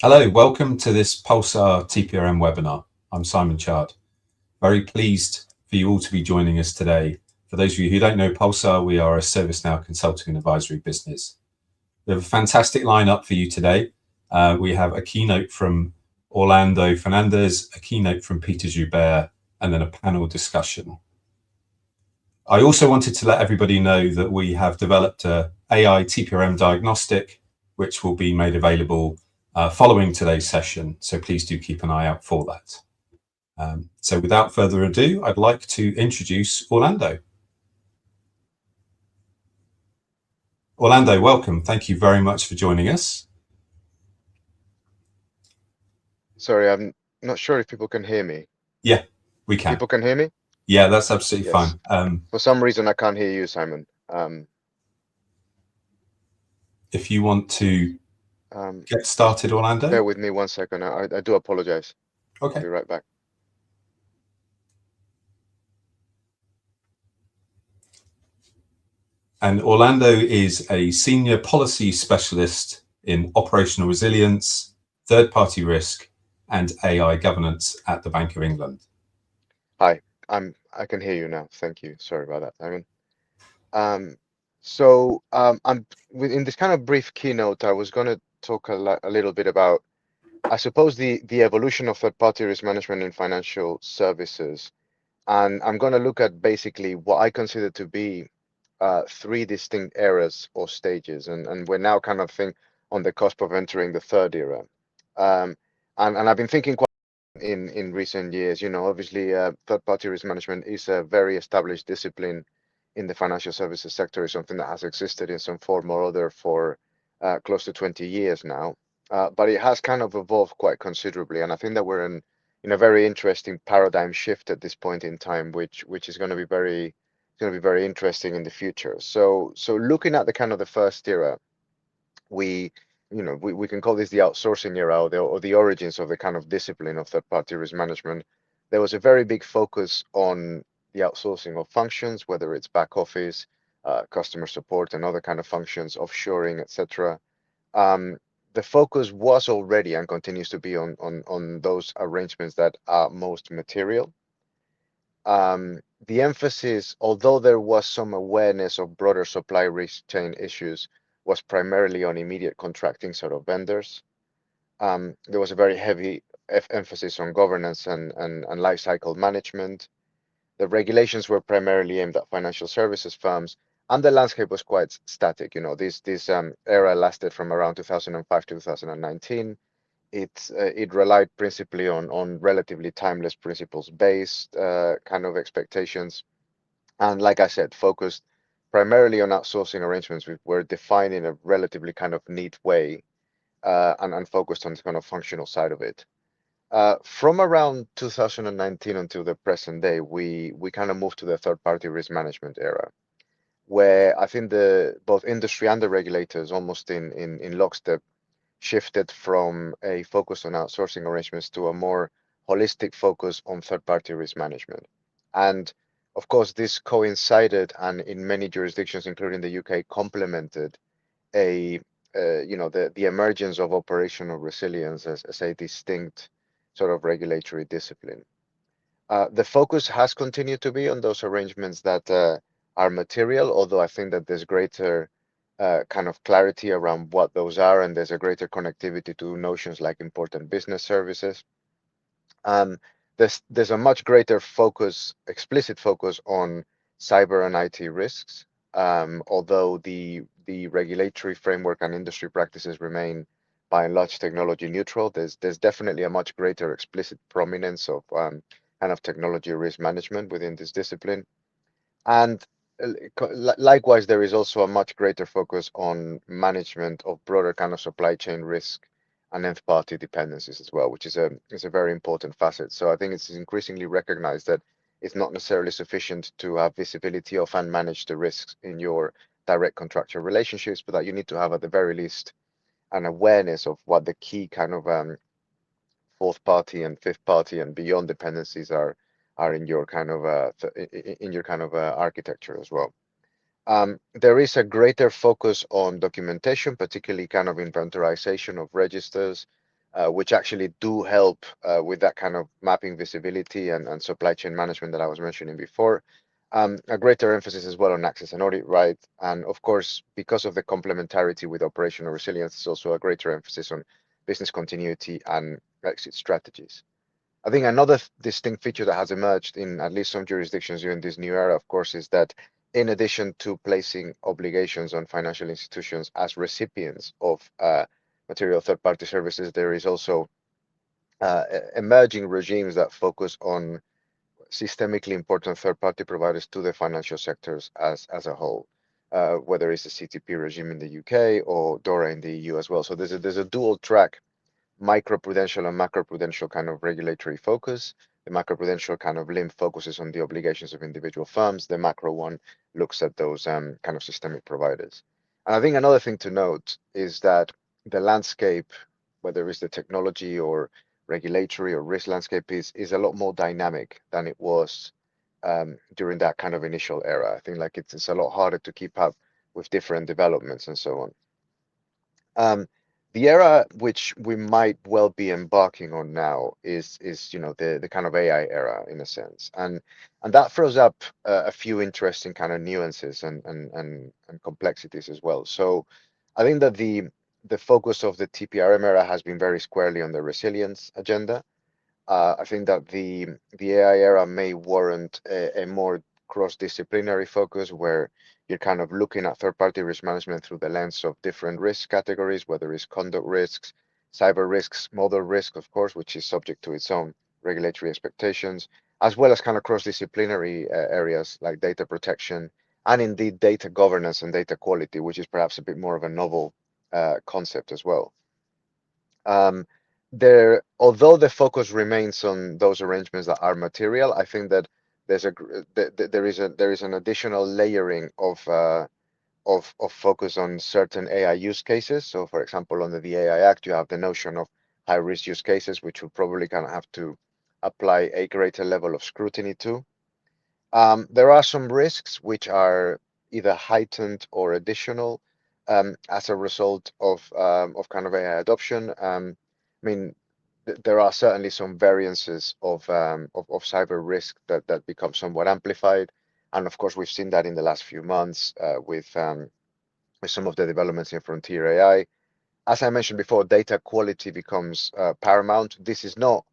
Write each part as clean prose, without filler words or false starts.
Hello, welcome to this Pulsar TPRM webinar. I'm Simon Chard. Very pleased for you all to be joining us today. For those of you who don't know Pulsar, we are a ServiceNow consulting and advisory business. We have a fantastic lineup for you today. We have a keynote from Orlando Fernandez, a keynote from Pieter Joubert, and then a panel discussion. I also wanted to let everybody know that we have developed a AI TPRM diagnostic, which will be made available following today's session. So please do keep an eye out for that. So without further ado, I'd like to introduce Orlando. Orlando, welcome. Thank you very much for joining us. Sorry, I'm not sure if people can hear me. Yeah, we can. People can hear me? Yeah, that's absolutely Yes. fine. For some reason, I can't hear you, Simon. If you want to get started, just Orlando. bear with me 1 second. I do apologize. Okay. I'll be right back. And Orlando is a senior policy specialist in operational resilience, third-party risk, and AI governance at the Bank of England. Hi, I can hear you now. Thank you. Sorry about that, Simon. I'm in this kind of brief keynote. I was going to talk a little bit about, I suppose, the evolution of third-party risk management in financial services, and I'm going to look at basically what I consider to be three distinct eras or stages, and we're now kind of on the cusp of entering the third era. Um, and I've been thinking quite in recent years. Obviously, third-party risk management is a very established discipline in the financial services sector. Is something that has existed in some form or other for close to 20 years now. But it has kind of evolved quite considerably, and I think that we're in a very interesting paradigm shift at this point in time, which is going to be very interesting in the future. So looking at the kind of the first era, we can call this the outsourcing era, or the origins of the kind of discipline of third-party risk management. There was a very big focus on the outsourcing of functions, whether it's back office, customer support, and other kind of functions, offshoring, etc. The focus was already and continues to be on those arrangements that are most material. The emphasis, although there was some awareness of broader supply risk chain issues, was primarily on immediate contracting sort of vendors. There was a very heavy emphasis on governance and life cycle management. The regulations were primarily aimed at financial services firms, and the landscape was quite static. This era lasted from around 2005 to 2019. It relied principally on relatively timeless principles-based kind of expectations, and like I said, focused primarily on outsourcing arrangements which were defined in a relatively kind of neat way, and focused on the kind of functional side of it. From around 2019 until the present day, we kind of moved to the third-party risk management era, where I think both industry and the regulators, almost in lockstep, shifted from a focus on outsourcing arrangements to a more holistic focus on third-party risk management. And of course, this coincided and in many jurisdictions, including the UK, complemented the emergence of operational resilience as a distinct sort of regulatory discipline. The focus has continued to be on those arrangements that are material, although I think that there's greater kind of clarity around what those are, and there's a greater connectivity to notions like important business services. Um, there's a much greater focus, explicit focus on cyber and IT risks, although the regulatory framework and industry practices remain by and large technology neutral. There's definitely a much greater explicit prominence of kind of technology risk management within this discipline. And likewise, there is also a much greater focus on management of broader kind of supply chain risk and nth party dependencies as well, which is a very important facet. So I think it's increasingly recognized that it's not necessarily sufficient to have visibility of and manage the risks in your direct contractual relationships, but that you need to have at the very least an awareness of what the key kind of fourth party and fifth party and beyond dependencies are in your kind of architecture as well. There is a greater focus on documentation, particularly kind of inventorization of registers, which actually do help with that kind of mapping visibility and supply chain management that I was mentioning before. A greater emphasis as well on access and audit, right? And of course, because of the complementarity with operational resilience, it's also a greater emphasis on business continuity and exit strategies. I think another distinct feature that has emerged in at least some jurisdictions during this new era, of course, is that in addition to placing obligations on financial institutions as recipients of material third-party services, there is also emerging regimes that focus on systemically important third-party providers to the financial sectors as a whole, whether it's the CTP regime in the UK or DORA in the EU as well. So there's a dual track microprudential and macroprudential kind of regulatory focus. The macroprudential kind of limb focuses on the obligations of individual firms. The macro one looks at those kind of systemic providers. And I think another thing to note is that the landscape, whether it's the technology or regulatory or risk landscape, is a lot more dynamic than it was during that kind of initial era. I think like it's a lot harder to keep up with different developments and so on. The era which we might well be embarking on now is the kind of AI era in a sense, and that throws up a few interesting kind of nuances and complexities as well. So I think that the focus of the TPRM era has been very squarely on the resilience agenda. I think that the AI era may warrant a more cross-disciplinary focus where you're kind of looking at third-party risk management through the lens of different risk categories, whether it's conduct risks, cyber risks, model risk, of course, which is subject to its own regulatory expectations, as well as kind of cross-disciplinary areas like data protection and indeed data governance and data quality, which is perhaps a bit more of a novel concept as well. Although the focus remains on those arrangements that are material, I think that there is an additional layering of focus on certain AI use cases. So, for example, under the AI Act, you have the notion of high risk use cases, which will probably kind of have to apply a greater level of scrutiny to. There are some risks which are either heightened or additional as a result of kind of AI adoption. I mean, there are certainly some variances of cyber risk that become somewhat amplified, and of course we've seen that in the last few months with some of the developments in frontier AI. As I mentioned before, data quality becomes paramount. This is not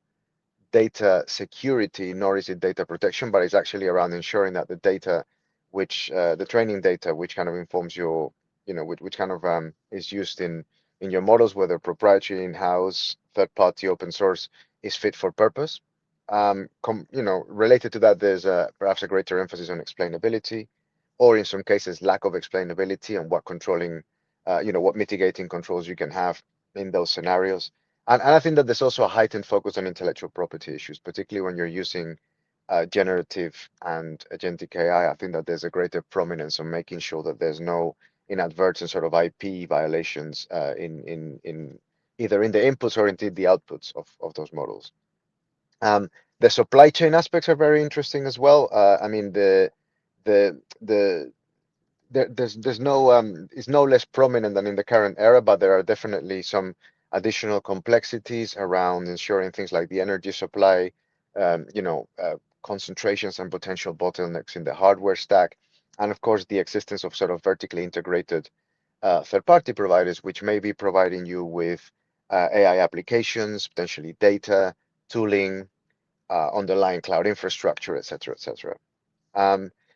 data security, nor is it data protection, but it's actually around ensuring that the data, which the training data, which kind of informs your, which kind of is used in your models, whether proprietary, in-house, third-party, open source, is fit for purpose. Related to that, there's perhaps a greater emphasis on explainability, or in some cases, lack of explainability and what controlling, what mitigating controls you can have in those scenarios. And I think that there's also a heightened focus on intellectual property issues, particularly when you're using generative and agentic AI. I think that there's a greater prominence on making sure that there's no inadvertent sort of IP violations in either in the inputs or indeed the outputs of those models. The supply chain aspects are very interesting as well. I mean, there's no it's no less prominent than in the current era, but there are definitely some additional complexities around ensuring things like the energy supply, concentrations and potential bottlenecks in the hardware stack, and of course the existence of sort of vertically integrated third-party providers, which may be providing you with AI applications, potentially data, tooling, underlying cloud infrastructure, et cetera, et cetera.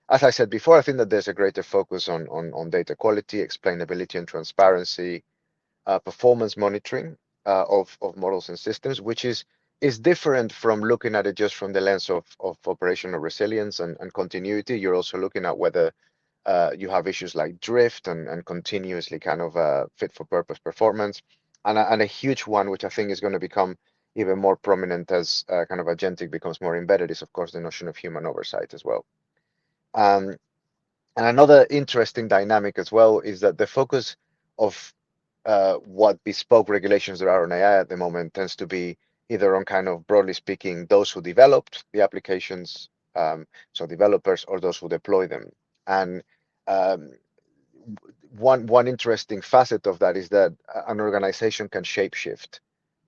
As I said before, I think that there's a greater focus on data quality, explainability, and transparency, performance monitoring of models and systems, which is different from looking at it just from the lens of operational resilience and continuity. You're also looking at whether you have issues like drift and continuously kind of fit for purpose performance. And a huge one, which I think is going to become even more prominent as kind of agentic becomes more embedded, is of course the notion of human oversight as well. And another interesting dynamic as well is that the focus of what bespoke regulations there are on AI at the moment tends to be either on kind of, broadly speaking, those who developed the applications, so developers, or those who deploy them. And one interesting facet of that is that an organization can shapeshift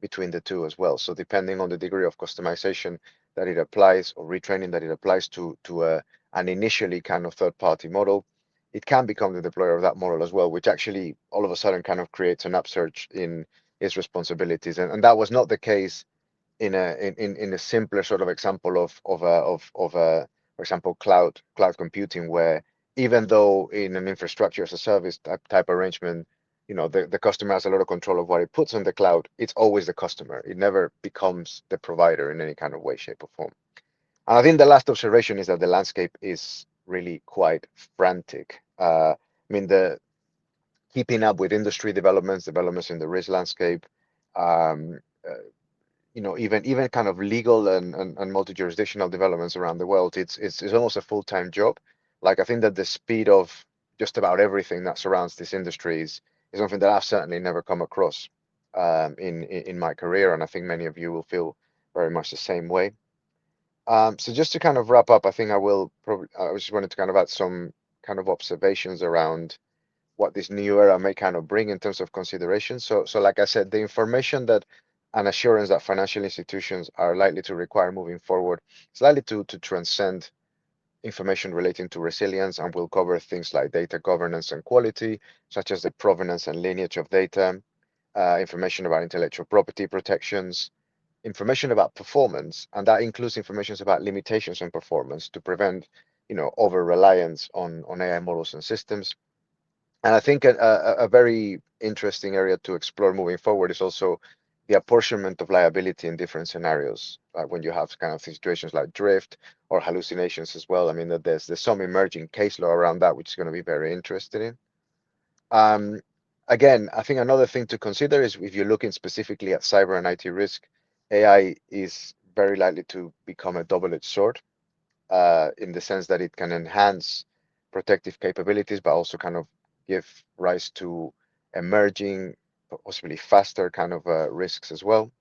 between the two as well. So depending on the degree of customization that it applies or retraining that it applies to an initially kind of third-party model, it can become the deployer of that model as well, which actually all of a sudden kind of creates an upsurge in its responsibilities. And that was not the case in a simpler sort of example of for example, cloud computing, where even though in an infrastructure as a service type arrangement, the customer has a lot of control of what it puts on the cloud, it's always the customer. It never becomes the provider in any kind of way, shape, or form. And I think the last observation is that the landscape is really quite frantic. I mean, the keeping up with industry developments in the risk landscape, um, even kind of legal and multi-jurisdictional developments around the world, it's almost a full-time job. Like, I think that the speed of just about everything that surrounds this industry is something that I've certainly never come across in my career, and I think many of you will feel very much the same way. So just to kind of wrap up, I think I just wanted to kind of add some kind of observations around what this new era may kind of bring in terms of consideration. So like I said, the information that and assurance that financial institutions are likely to require moving forward is likely to transcend information relating to resilience, and will cover things like data governance and quality, such as the provenance and lineage of data, information about intellectual property protections, information about performance, and that includes information about limitations on performance to prevent, over reliance on AI models and systems. And I think a very interesting area to explore moving forward is also the apportionment of liability in different scenarios, like when you have kind of situations like drift or hallucinations as well. I mean, that there's some emerging case law around that, which is going to be very interesting. Again, I think another thing to consider is if you're looking specifically at cyber and IT risk, AI is very likely to become a double-edged sword, in the sense that it can enhance protective capabilities, but also kind of give rise to emerging, possibly faster kind of risks as well.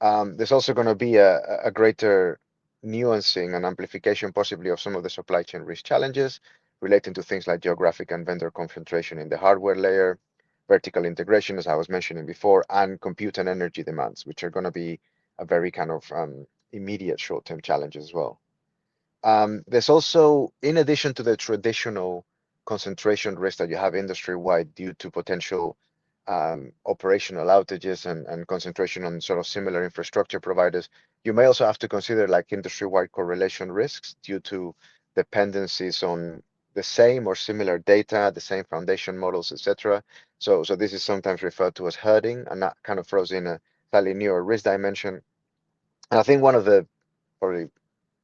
There's also going to be a greater nuancing and amplification possibly of some of the supply chain risk challenges relating to things like geographic and vendor concentration in the hardware layer, vertical integration, as I was mentioning before, and compute and energy demands, which are going to be a very kind of immediate short-term challenge as well. There's also, in addition to the traditional concentration risk that you have industry-wide due to potential operational outages and concentration on sort of similar infrastructure providers, you may also have to consider like industry-wide correlation risks due to dependencies on the same or similar data, the same foundation models, etc. So this is sometimes referred to as herding, and that kind of throws in a slightly newer risk dimension. And I think one of the probably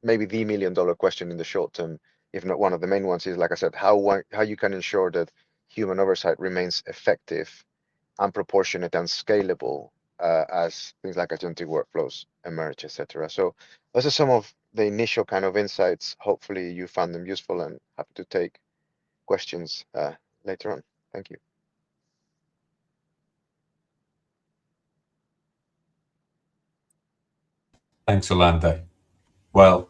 maybe the $1 million question in the short term, if not one of the main ones, is, like I said, how you can ensure that human oversight remains effective and proportionate and scalable as things like agentic workflows emerge, etc. So those are some of the initial kind of insights. Hopefully you found them useful, and happy to take questions later on. Thank you. Thanks, Orlando. Well,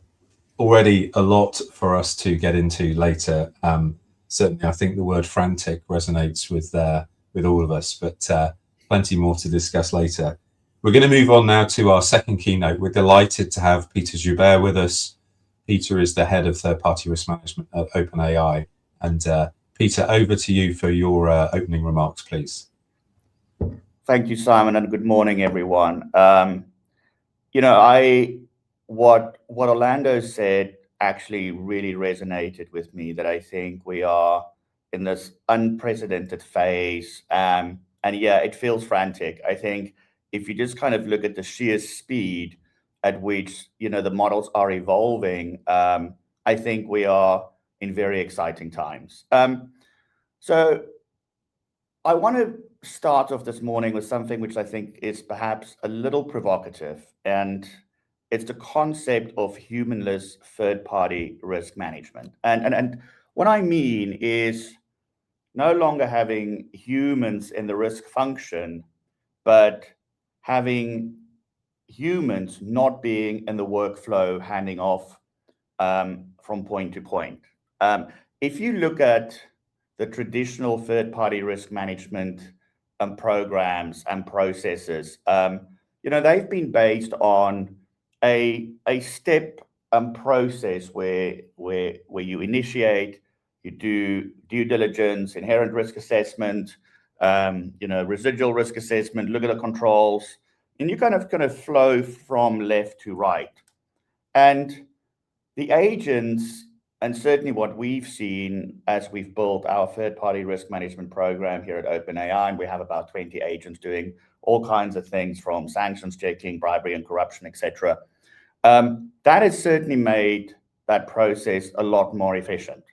already a lot for us to get into later. Certainly, I think the word frantic resonates with all of us, but plenty more to discuss later. We're going to move on now to our second keynote. We're delighted to have Pieter Joubert with us. Pieter is the head of third-party risk management at OpenAI. And Pieter, over to you for your opening remarks, please. Thank you, Simon, and good morning, everyone. What Orlando said actually really resonated with me, that I think we are in this unprecedented phase. And yeah, it feels frantic. I think if you just kind of look at the sheer speed at which, the models are evolving, I think we are in very exciting times. So I want to start off this morning with something which I think is perhaps a little provocative, and it's the concept of humanless third-party risk management. And what I mean is no longer having humans in the risk function, but having humans not being in the workflow, handing off from point to point. If you look at the traditional third-party risk management programs and processes, they've been based on a step process where you initiate, you do due diligence, inherent risk assessment, residual risk assessment, look at the controls, and you kind of flow from left to right. And the agents, and certainly what we've seen as we've built our third-party risk management program here at OpenAI, and we have about 20 agents doing all kinds of things from sanctions checking, bribery and corruption, etc. That has certainly made that process a lot more efficient.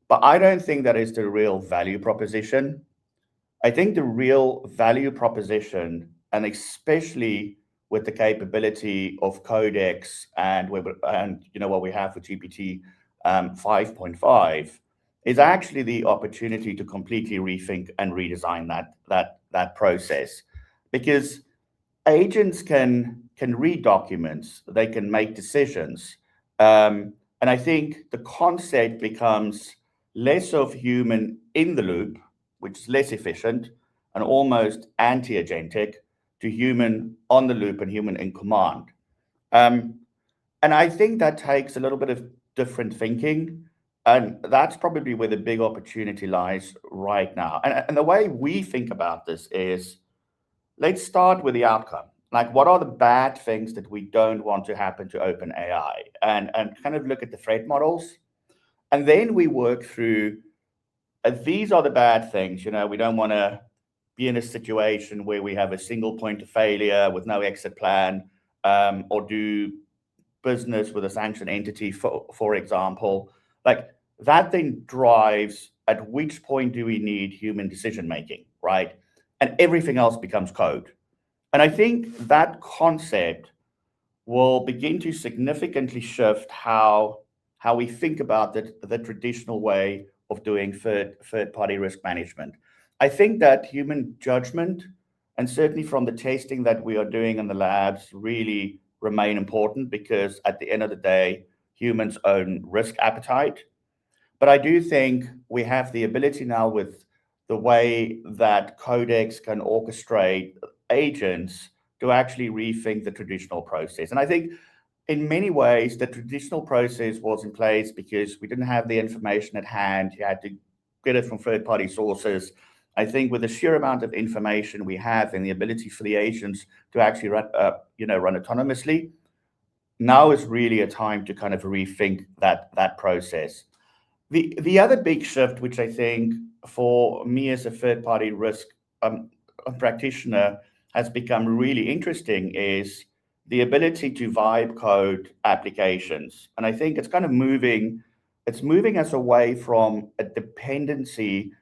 But I don't think that is the real value proposition. I think the real value proposition, and especially with the capability of Codex and what we have for GPT 5.5, is actually the opportunity to completely rethink and redesign that process, because agents can read documents, they can make decisions, and I think the concept becomes less of human in the loop, which is less efficient and almost anti-agentic, to human on the loop and human in command. And I think that takes a little bit of different thinking, and that's probably where the big opportunity lies right now. And the way we think about this is, let's start with the outcome. Like, what are the bad things that we don't want to happen to OpenAI? And kind of look at the threat models. And then we work through, these are the bad things. We don't want to be in a situation where we have a single point of failure with no exit plan, or do business with a sanctioned entity, for example. Like, that then drives at which point do we need human decision making, right? And everything else becomes code. And I think that concept will begin to significantly shift how we think about the traditional way of doing third-party risk management. I think that human judgment, and certainly from the testing that we are doing in the labs, really remain important, because at the end of the day, humans own risk appetite. But I do think we have the ability now, with the way that Codex can orchestrate agents, to actually rethink the traditional process. And I think in many ways, the traditional process was in place because we didn't have the information at hand. You had to get it from third-party sources. I think with the sheer amount of information we have and the ability for the agents to actually run autonomously, now is really a time to kind of rethink that process. The other big shift, which I think for me as a third-party risk practitioner has become really interesting, is the ability to vibe code applications. And I think it's kind of moving us away from a dependency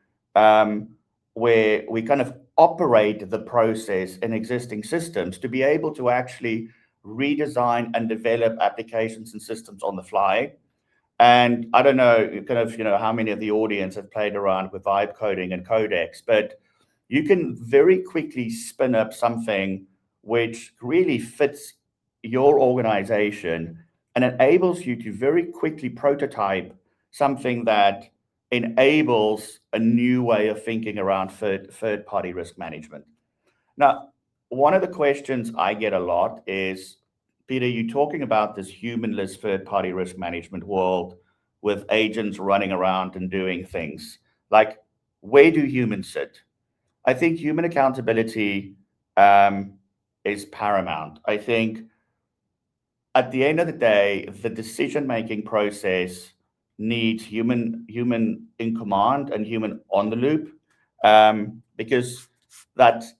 where we kind of operate the process in existing systems, to be able to actually redesign and develop applications and systems on the fly. And I don't know how many of the audience have played around with vibe coding and Codex, but you can very quickly spin up something which really fits your organization and enables you to very quickly prototype something that enables a new way of thinking around third-party risk management. Now, one of the questions I get a lot is, Pieter, you're talking about this humanless third-party risk management world with agents running around and doing things. Like, where do humans sit? I think human accountability is paramount. I think at the end of the day, the decision-making process needs human in command and human on the loop, because that's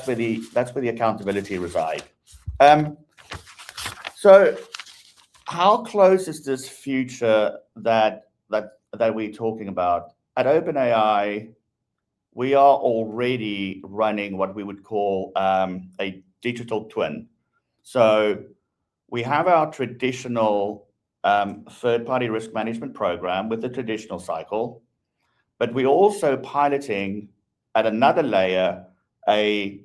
where the accountability resides. So, how close is this future that we're talking about? At OpenAI, we are already running what we would call a digital twin. So we have our traditional third-party risk management program with the traditional cycle, but we're also piloting at another layer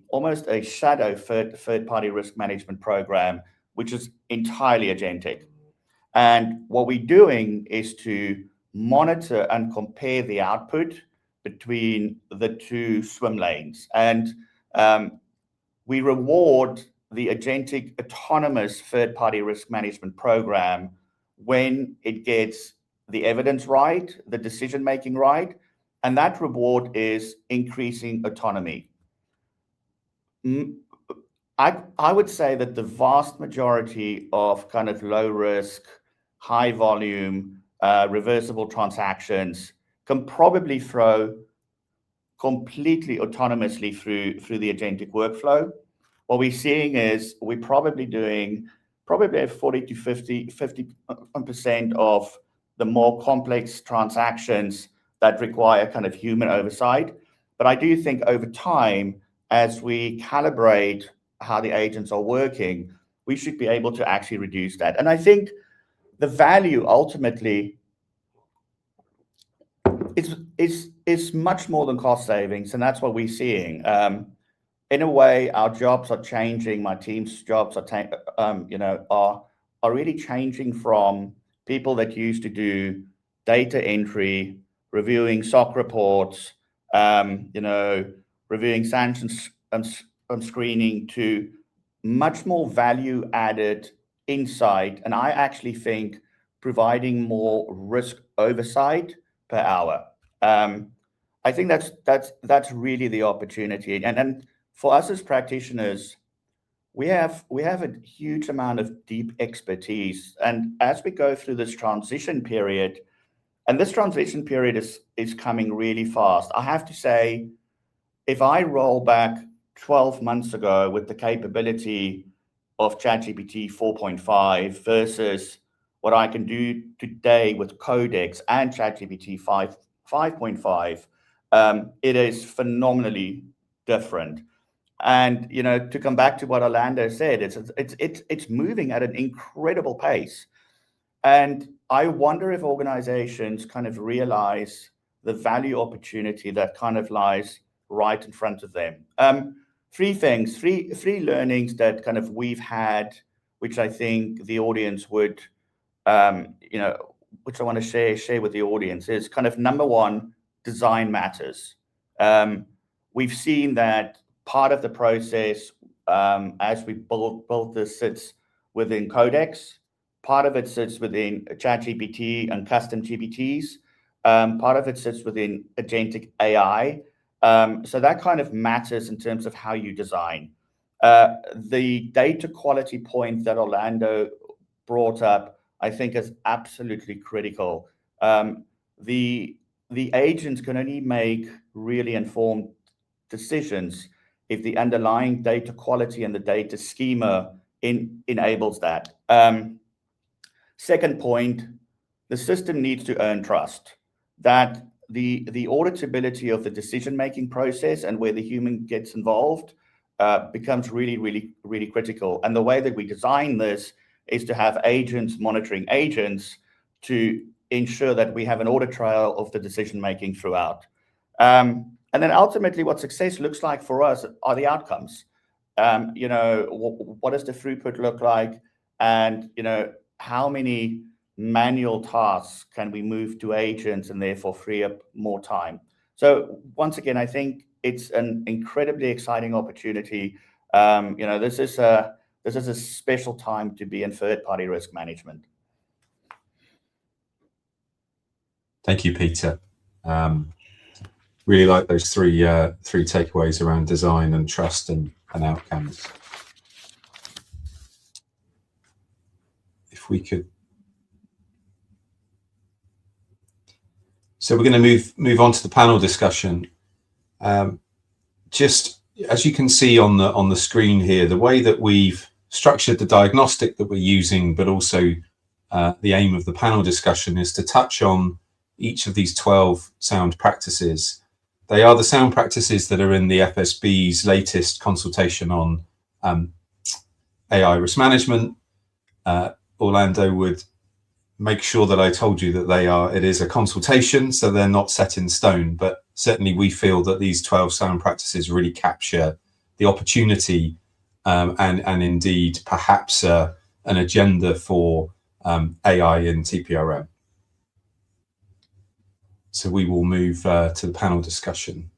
almost a shadow third-party risk management program, which is entirely agentic. And what we're doing is to monitor and compare the output between the two swim lanes. And we reward the agentic autonomous third-party risk management program when it gets the evidence right, the decision-making right, and that reward is increasing autonomy. I would say that the vast majority of kind of low risk, high volume, reversible transactions can probably flow completely autonomously through the agentic workflow. What we're seeing is we're probably doing 40 to 50% of the more complex transactions that require kind of human oversight. But I do think over time, as we calibrate how the agents are working, we should be able to actually reduce that. And I think the value ultimately is much more than cost savings, and that's what we're seeing. In a way, our jobs are changing. My team's jobs are really changing from people that used to do data entry, reviewing SOC reports, reviewing sanctions screening, to much more value added insight. And I actually think providing more risk oversight per hour. I think that's really the opportunity. And for us as practitioners, we have a huge amount of deep expertise. And as we go through this transition period, and this transition period is coming really fast. I have to say, if I roll back 12 months ago with the capability of ChatGPT 4.5 versus what I can do today with Codex and ChatGPT 5.5, it is phenomenally different. And to come back to what Orlando said, it's moving at an incredible pace. And I wonder if organizations kind of realize the value opportunity that kind of lies right in front of them. Three learnings that kind of we've had, which I think the audience would, which I want to share with the audience, is kind of number one, design matters. We've seen that part of the process, as we built this, sits within Codex. Part of it sits within ChatGPT and custom GPTs. Part of it sits within agentic AI. So that kind of matters in terms of how you design. The data quality point that Orlando brought up, I think, is absolutely critical. The agents can only make really informed decisions if the underlying data quality and the data schema enables that. Second point, the system needs to earn trust. That the auditability of the decision-making process and where the human gets involved becomes really, really, really critical. And the way that we design this is to have agents monitoring agents to ensure that we have an audit trail of the decision-making throughout. And then ultimately what success looks like for us are the outcomes. What does the throughput look like? And, how many manual tasks can we move to agents and therefore free up more time? So once again, I think it's an incredibly exciting opportunity. This is a special time to be in third-party risk management. Thank you, Pieter. Really like those three takeaways around design and trust and outcomes. If we could. So we're going to move on to the panel discussion. Just as you can see on the screen here, the way that we've structured the diagnostic that we're using, but also the aim of the panel discussion is to touch on each of these 12 sound practices. They are the sound practices that are in the FSB's latest consultation on AI risk management. Orlando would make sure that I told you that it is a consultation, so they're not set in stone, but certainly we feel that these 12 sound practices really capture the opportunity and indeed perhaps an agenda for AI in TPRM. So we will move to the panel discussion.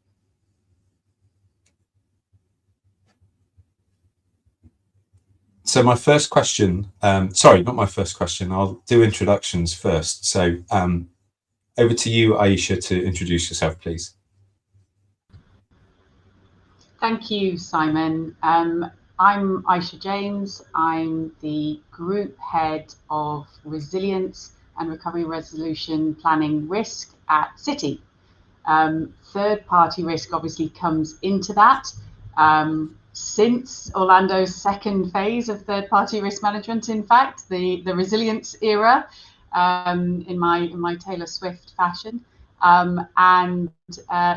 So my first question, sorry, not my first question. I'll do introductions first. So over to you, Aisha, to introduce yourself, please. Thank you, Simon. I'm Aisha James. I'm the Group Head of Resilience and Recovery Resolution Planning Risk at Citi. Third-party risk obviously comes into that. Since Orlando's second phase of third-party risk management, in fact, the resilience era, in my Taylor Swift fashion.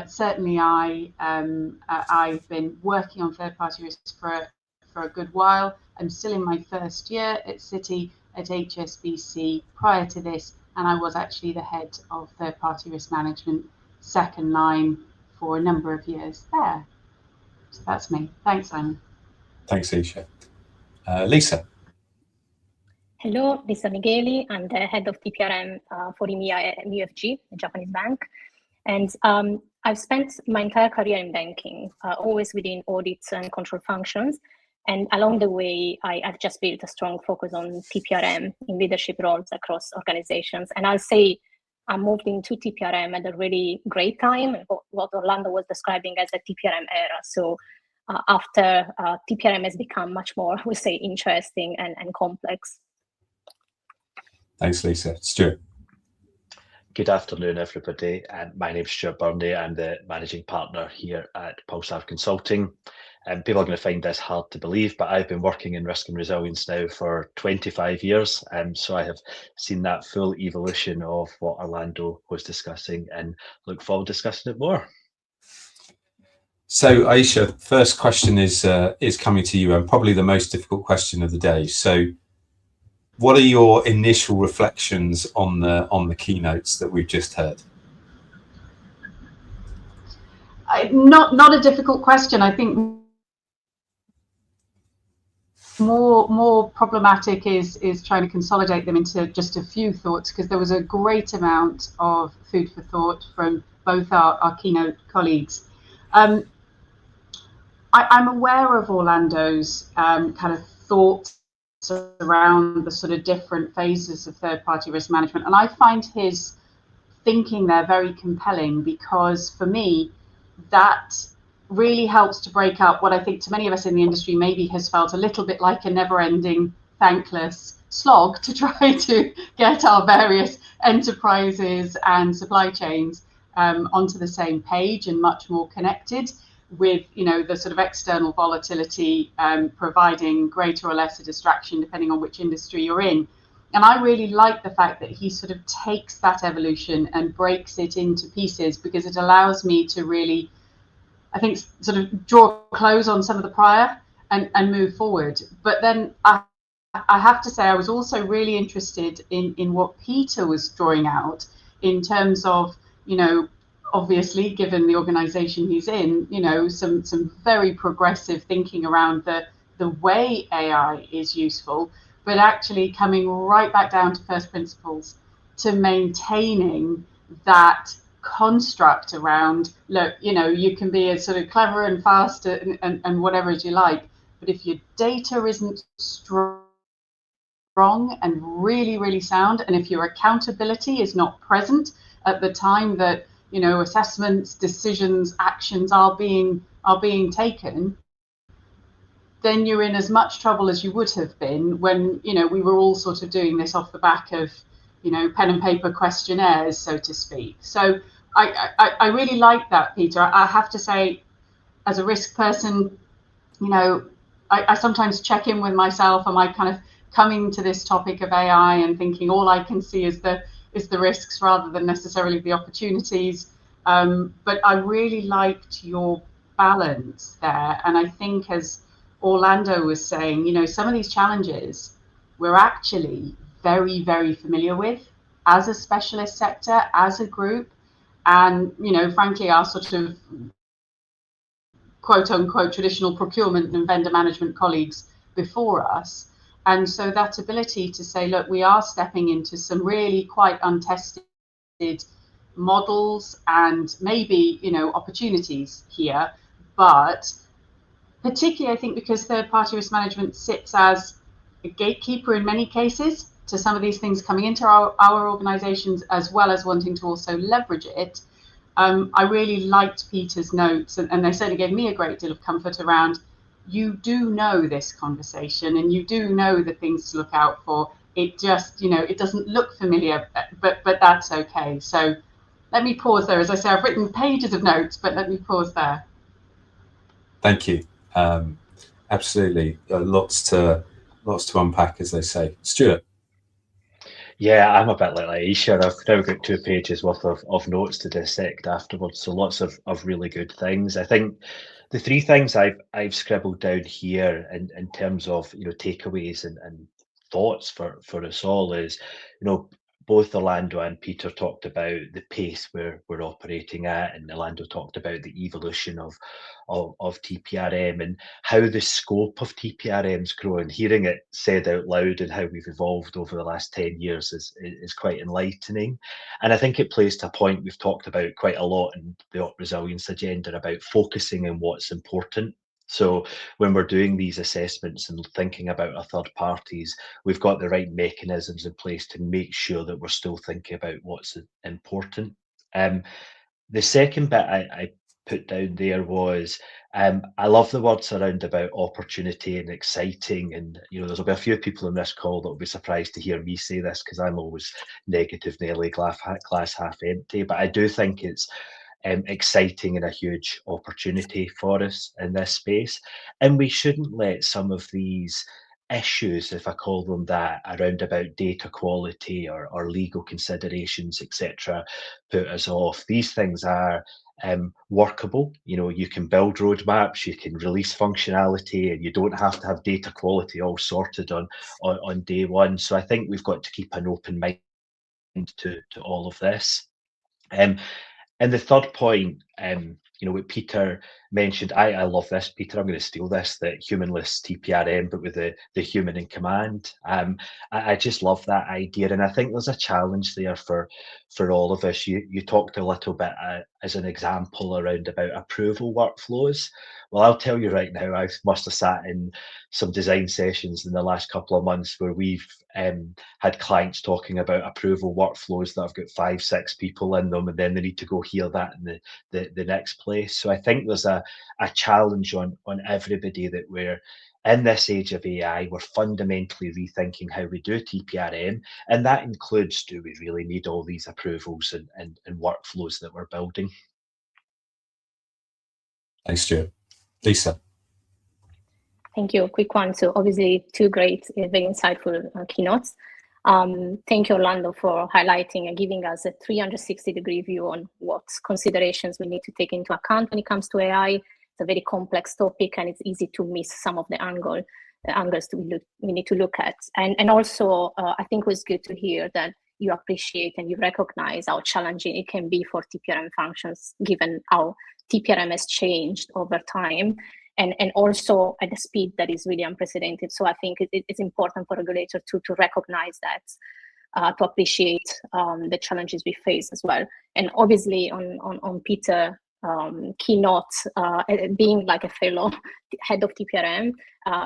Certainly I've been working on third-party risks for a good while. I'm still in my first year at Citi at HSBC prior to this, and I was actually the head of third-party risk management second line for a number of years there. So that's me. Thanks, Simon. Thanks, Aisha. Lisa. Hello, Lisa Micheli. I'm the head of TPRM for EMEA at MUFG, a Japanese bank. And I've spent my entire career in banking, always within audits and control functions. And along the way, I've just built a strong focus on TPRM in leadership roles across organizations. And I'll say I moved into TPRM at a really great time, what Orlando was describing as a TPRM era. So after TPRM has become much more, we say, interesting and complex. Thanks, Lisa. Stuart. Good afternoon, everybody. And my name is Stuart Burnley. I'm the managing partner here at Pulsar Consulting. And people are going to find this hard to believe, but I've been working in risk and resilience now for 25 years. So I have seen that full evolution of what Orlando was discussing and look forward to discussing it more. So Aisha, first question is coming to you, and probably the most difficult question of the day. So what are your initial reflections on the keynotes that we've just heard? Not a difficult question. I think more problematic is trying to consolidate them into just a few thoughts, because there was a great amount of food for thought from both our keynote colleagues. I'm aware of Orlando's kind of thoughts around the sort of different phases of third-party risk management, and I find his thinking there very compelling, because for me that really helps to break up what I think to many of us in the industry maybe has felt a little bit like a never-ending thankless slog to try to get our various enterprises and supply chains onto the same page and much more connected, with the sort of external volatility providing greater or lesser distraction depending on which industry you're in. And I really like the fact that he sort of takes that evolution and breaks it into pieces, because it allows me to really, I think, sort of draw close on some of the prior and move forward. But then I have to say I was also really interested in what Pieter was drawing out in terms of, obviously, given the organization he's in, some very progressive thinking around the way AI is useful, but actually coming right back down to first principles, to maintaining that construct around, look, you can be as sort of clever and fast and whatever as you like, but if your data isn't strong and really, really sound, and if your accountability is not present at the time that assessments, decisions, actions are being taken, then you're in as much trouble as you would have been when we were all sort of doing this off the back of pen and paper questionnaires, so to speak. So I really like that, Pieter. I have to say, as a risk person, I sometimes check in with myself. Am I kind of coming to this topic of AI and thinking all I can see is the risks rather than necessarily the opportunities? But I really liked your balance there, and I think, as Orlando was saying, some of these challenges we're actually very, very familiar with as a specialist sector, as a group, and frankly, our sort of quote unquote traditional procurement and vendor management colleagues before us. And so that ability to say, look, we are stepping into some really quite untested models and maybe opportunities here, but particularly I think because third-party risk management sits as a gatekeeper in many cases to some of these things coming into our organizations, as well as wanting to also leverage it. I really liked Pieter's notes, and they certainly gave me a great deal of comfort around, you do know this conversation and you do know the things to look out for. It just, it doesn't look familiar, but that's okay. So let me pause there. As I say, I've written pages of notes, but let me pause there. Thank you. Absolutely, lots to unpack, as they say. Stuart. Yeah, I'm a bit like Aisha. I've now got 2 pages worth of notes to dissect afterwards. So lots of really good things. I think the 3 things I've scribbled down here in terms of takeaways and thoughts for us all is, both Orlando and Pieter talked about the pace we're operating at, and Orlando talked about the evolution of TPRM and how the scope of TPRM's growing. Hearing it said out loud and how we've evolved over the last 10 years is quite enlightening. And I think it plays to a point we've talked about quite a lot in the resilience agenda about focusing on what's important. So when we're doing these assessments and thinking about our third parties, we've got the right mechanisms in place to make sure that we're still thinking about what's important. The second bit I put down there was, I love the words around about opportunity and exciting, and there'll be a few people in this call that will be surprised to hear me say this, because I'm always negative, nearly glass half empty, but I do think it's exciting and a huge opportunity for us in this space. And we shouldn't let some of these issues, if I call them that, around about data quality or legal considerations, etc., put us off. These things are workable. You can build roadmaps, you can release functionality, and you don't have to have data quality all sorted on day one. So I think we've got to keep an open mind to all of this. And the third point, what Pieter mentioned, I love this, Pieter, I'm going to steal this, that humanless TPRM, but with the human in command. I just love that idea, and I think there's a challenge there for all of us. You talked a little bit as an example around about approval workflows. Well, I'll tell you right now, I must have sat in some design sessions in the last couple of months where we've had clients talking about approval workflows that have got 5, 6 people in them, and then they need to go hear that in the next place. So I think there's a challenge on everybody that we're in this age of AI, we're fundamentally rethinking how we do TPRM, and that includes, do we really need all these approvals and workflows that we're building? Thanks, Stuart. Lisa. Thank you. Quick one. So obviously 2 great, very insightful keynotes. Thank you, Orlando, for highlighting and giving us a 360-degree view on what considerations we need to take into account when it comes to AI. It's a very complex topic, and it's easy to miss some of the angles we need to look at. And also, I think it was good to hear that you appreciate and you recognize how challenging it can be for TPRM functions, given how TPRM has changed over time. And also at the speed that is really unprecedented. So I think it's important for regulators to recognize that, to appreciate the challenges we face as well. And obviously on Pieter keynote, being like a fellow head of TPRM,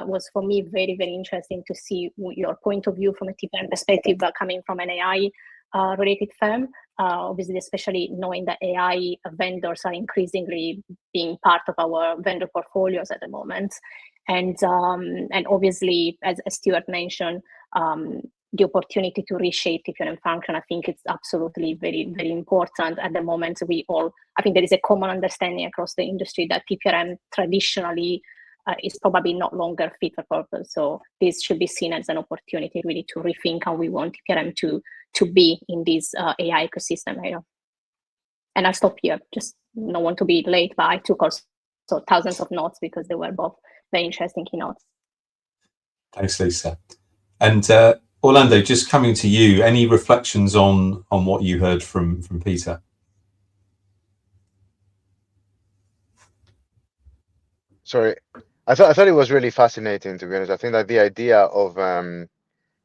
was for me very, very interesting to see your point of view from a TPRM perspective, coming from an AI related firm. Obviously, especially knowing that AI vendors are increasingly being part of our vendor portfolios at the moment. And obviously, as Stuart mentioned, the opportunity to reshape TPRM function, I think it's absolutely very, very important at the moment. I think there is a common understanding across the industry that TPRM traditionally is probably not longer fit for purpose. So this should be seen as an opportunity really to rethink how we want TPRM to be in this AI ecosystem. And I'll stop here, just don't want to be late, but I took also thousands of notes because they were both very interesting keynotes. Thanks, Lisa. And Orlando, just coming to you, any reflections on what you heard from Pieter? Sorry, I thought it was really fascinating, to be honest. I think that the idea of kind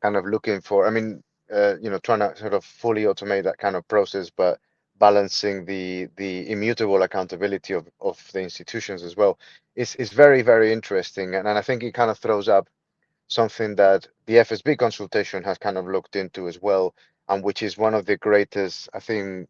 of looking for, trying to sort of fully automate that kind of process, but balancing the immutable accountability of the institutions as well is very, very interesting. And I think it kind of throws up something that the FSB consultation has kind of looked into as well, and which is one of the greatest, I think,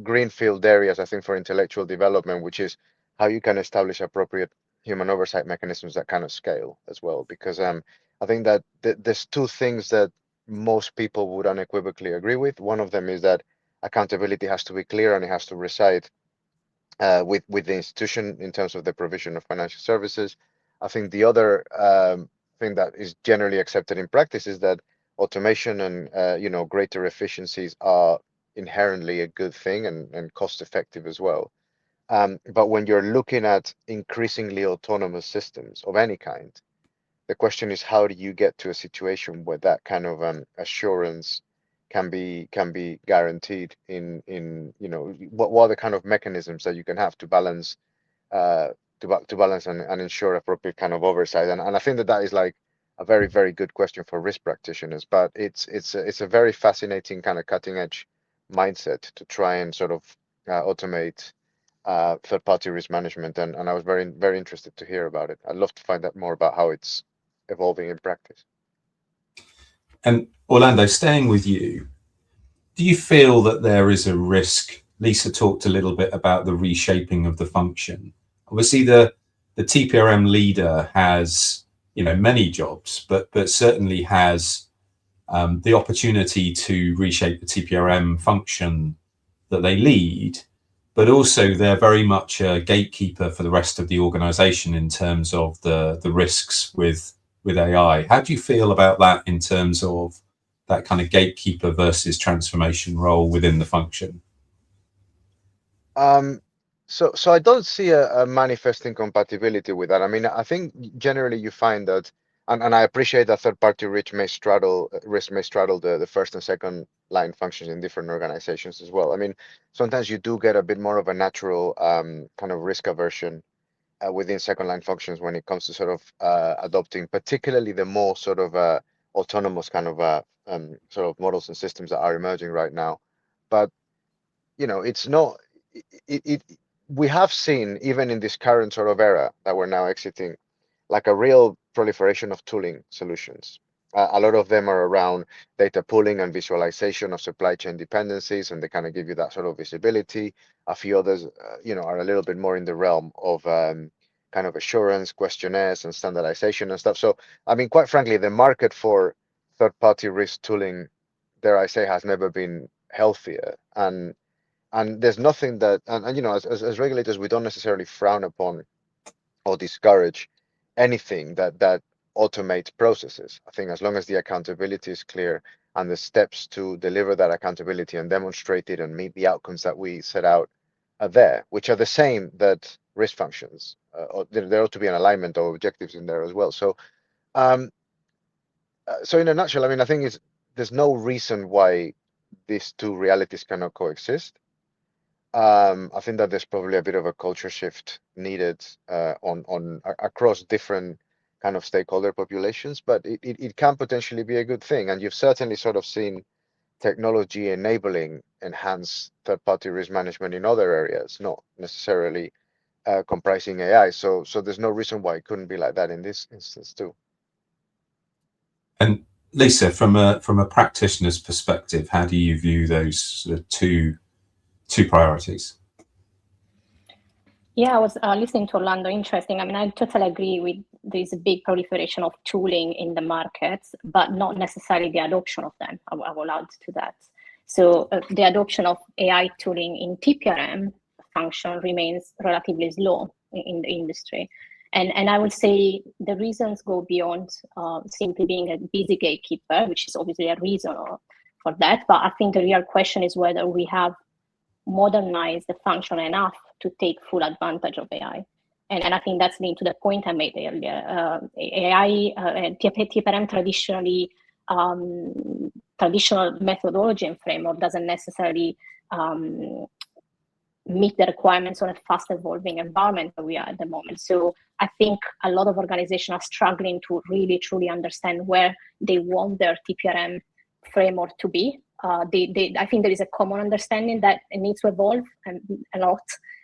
greenfield areas, I think, for intellectual development, which is how you can establish appropriate human oversight mechanisms that kind of scale as well. Because I think that there's two things that most people would unequivocally agree with. One of them is that accountability has to be clear and it has to reside with the institution in terms of the provision of financial services. I think the other thing that is generally accepted in practice is that automation and greater efficiencies are inherently a good thing and cost effective as well. But when you're looking at increasingly autonomous systems of any kind, the question is, how do you get to a situation where that kind of assurance can be guaranteed in what are the kind of mechanisms that you can have to balance to balance and ensure appropriate kind of oversight. And I think that is like a very, very good question for risk practitioners, but it's a very fascinating kind of cutting edge mindset to try and sort of automate third-party risk management, and I was very, very interested to hear about it. I'd love to find out more about how it's evolving in practice. And Orlando, staying with you, do you feel that there is a risk? Lisa talked a little bit about the reshaping of the function. Obviously, the TPRM leader has many jobs, but certainly has the opportunity to reshape the TPRM function that they lead. But also they're very much a gatekeeper for the rest of the organization in terms of the risks with AI. How do you feel about that in terms of that kind of gatekeeper versus transformation role within the function? So I don't see a manifest incompatibility with that. I mean, I think generally you find that, and I appreciate that third-party risk may straddle the first and second line functions in different organizations as well. I mean, sometimes you do get a bit more of a natural kind of risk aversion within second line functions when it comes to sort of adopting, particularly the more sort of autonomous kind of sort of models and systems that are emerging right now. But it's not. We have seen, even in this current sort of era that we're now exiting, like a real proliferation of tooling solutions. A lot of them are around data pooling and visualization of supply chain dependencies, and they kind of give you that sort of visibility. A few others, are a little bit more in the realm of kind of assurance, questionnaires, and standardization and stuff. So, I mean, quite frankly, the market for third-party risk tooling, dare I say, has never been healthier. And there's nothing that, as regulators, we don't necessarily frown upon or discourage anything that automates processes. I think as long as the accountability is clear and the steps to deliver that accountability and demonstrate it and meet the outcomes that we set out are there, which are the same that risk functions, there ought to be an alignment of objectives in there as well. So, so in a nutshell, I mean, I think there's no reason why these two realities cannot coexist. I think that there's probably a bit of a culture shift needed across different kind of stakeholder populations, but it can potentially be a good thing. And you've certainly sort of seen technology enabling enhanced third-party risk management in other areas, not necessarily comprising AI. So there's no reason why it couldn't be like that in this instance too. And Lisa, from a practitioner's perspective, how do you view those sort of two priorities? Yeah, I was listening to Orlando. Interesting. I mean, I totally agree with there's a big proliferation of tooling in the markets, but not necessarily the adoption of them. I will add to that. So the adoption of AI tooling in TPRM function remains relatively slow in the industry. And I would say the reasons go beyond simply being a busy gatekeeper, which is obviously a reason for that. But I think the real question is whether we have modernized the function enough to take full advantage of AI. And I think that's linked to the point I made earlier. AI, TPRM traditionally, traditional methodology and framework doesn't necessarily meet the requirements on a fast evolving environment that we are at the moment. So I think a lot of organizations are struggling to really truly understand where they want their TPRM framework to be. I think there is a common understanding that it needs to evolve a lot,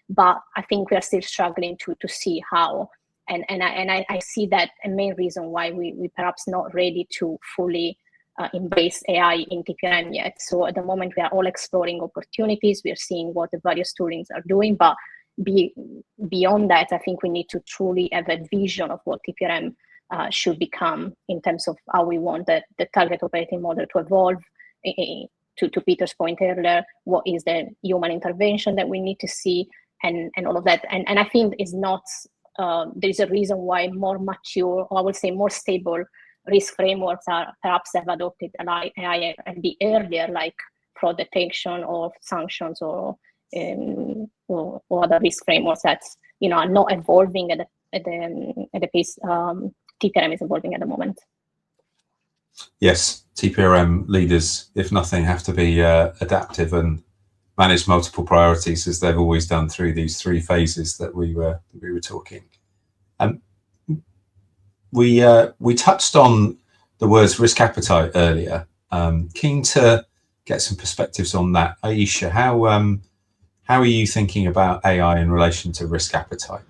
but I think we are still struggling to see how I see that a main reason why we perhaps not ready to fully embrace AI in TPRM yet. So at the moment, we are all exploring opportunities. We are seeing what the various toolings are doing, but beyond that, I think we need to truly have a vision of what TPRM should become in terms of how we want the target operating model to evolve. To Peter's point earlier, what is the human intervention that we need to see, and all of that. And I think it's not, there's a reason why more mature, or I would say more stable risk frameworks are perhaps have adopted AI a bit earlier, like fraud detection or sanctions or other risk frameworks that are not evolving at the pace TPRM is evolving at the moment. Yes, TPRM leaders, if nothing, have to be adaptive and manage multiple priorities, as they've always done through these 3 phases that we were talking. We touched on the words risk appetite earlier. Keen to get some perspectives on that. Aisha, how are you thinking about AI in relation to risk appetite?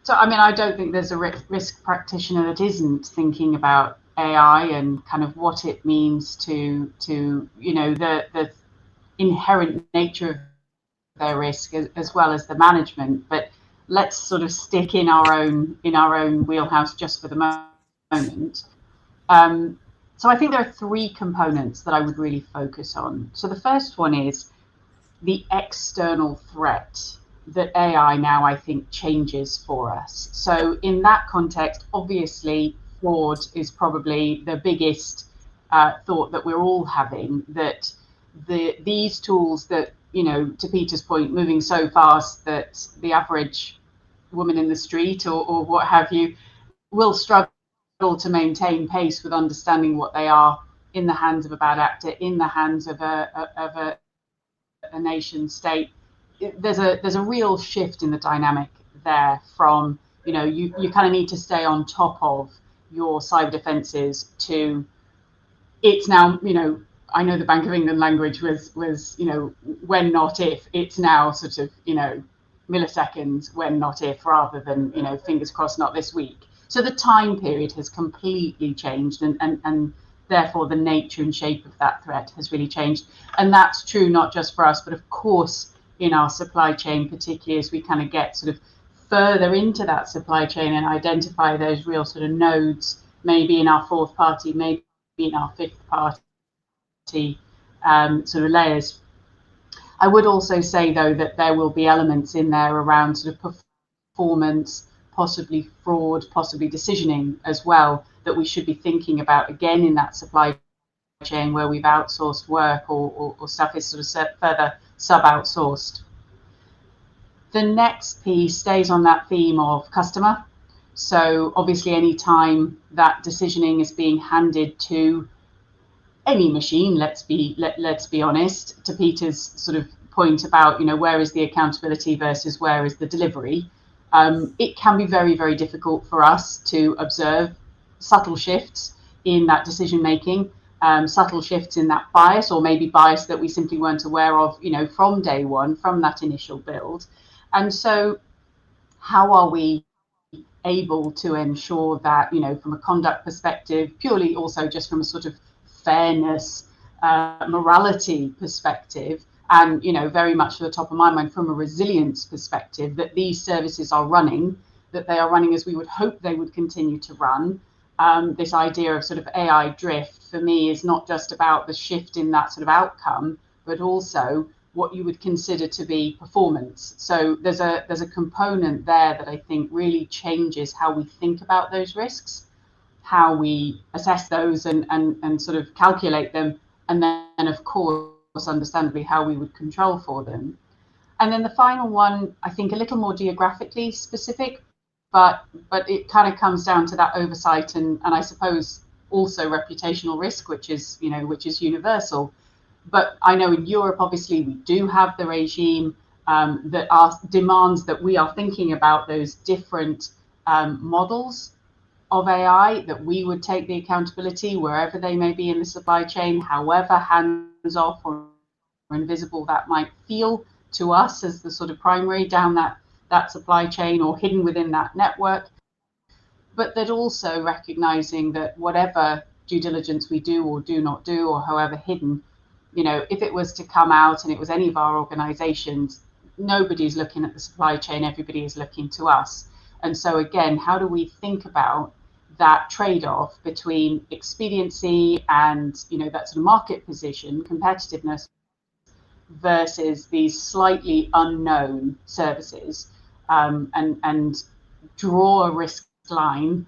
So, I mean, I don't think there's a risk practitioner that isn't thinking about AI and kind of what it means to the inherent nature of their risk as well as the management. But let's sort of stick in our own wheelhouse just for the moment. So I think there are 3 components that I would really focus on. So the first one is the external threat that AI now, I think, changes for us. So in that context, obviously, fraud is probably the biggest thought that we're all having, that these tools that, to Peter's point, moving so fast that the average woman in the street or what have you will struggle to maintain pace with understanding what they are in the hands of a bad actor, in the hands of a nation state. There's a real shift in the dynamic there from, you kind of need to stay on top of your cyber defenses to it's now, I know the Bank of England language was when not if. It's now sort of, milliseconds, when not if, rather than, fingers crossed not this week. So the time period has completely changed, and therefore the nature and shape of that threat has really changed. And that's true not just for us, but of course in our supply chain, particularly as we kind of get sort of further into that supply chain and identify those real sort of nodes, maybe in our 4th party, maybe in our 5th party sort of layers. I would also say, though, that there will be elements in there around sort of performance, possibly fraud, possibly decisioning as well, that we should be thinking about again in that supply chain where we've outsourced work or stuff is sort of further sub-outsourced. The next piece stays on that theme of customer. So obviously any time that decisioning is being handed to any machine, let's be honest, to Peter's sort of point about, where is the accountability versus where is the delivery, it can be very, very difficult for us to observe subtle shifts in that decision making, subtle shifts in that bias, or maybe bias that we simply weren't aware of, from day one, from that initial build. And so how are we able to ensure that, from a conduct perspective, purely also just from a sort of fairness, morality perspective, and, very much to the top of my mind from a resilience perspective, that these services are running, that they are running as we would hope they would continue to run. This idea of sort of AI drift for me is not just about the shift in that sort of outcome, but also what you would consider to be performance. So there's a component there that I think really changes how we think about those risks, how we assess those and sort of calculate them, and then of course understandably how we would control for them. And then the final one, I think a little more geographically specific, but it kind of comes down to that oversight and I suppose also reputational risk, which is universal. But I know in Europe, obviously, we do have the regime that demands that we are thinking about those different models of AI, that we would take the accountability wherever they may be in the supply chain, however hands-off or invisible that might feel to us as the sort of primary down that that supply chain or hidden within that network, but that also recognizing that whatever due diligence we do or do not do, or however hidden, if it was to come out and it was any of our organizations, nobody's looking at the supply chain, everybody is looking to us. And so again, how do we think about that trade-off between expediency and that sort of market position, competitiveness, versus these slightly unknown services, and draw a risk line,